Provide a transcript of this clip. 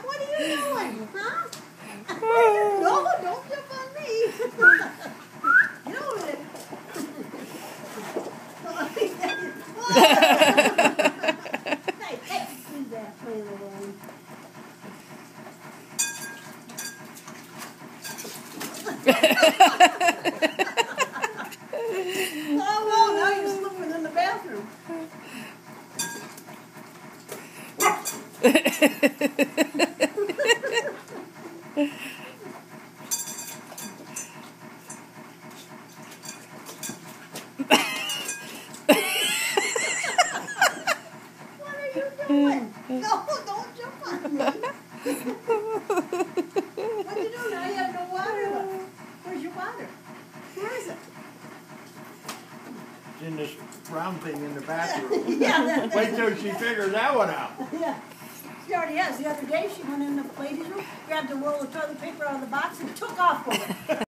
What are you doing, huh? No, don't jump on me. You it. Hey, leave that plane alone. Oh, well, now you're slipping in the bathroom. What are you doing? No, don't jump on me. What you do now? You have no water left. Where's your water? Where is it? It's in this round thing in the bathroom. Yeah, Wait till she figures that one out. Yeah. She already has. The other day she went in the ladies' room, grabbed a roll of toilet paper out of the box and took off with it.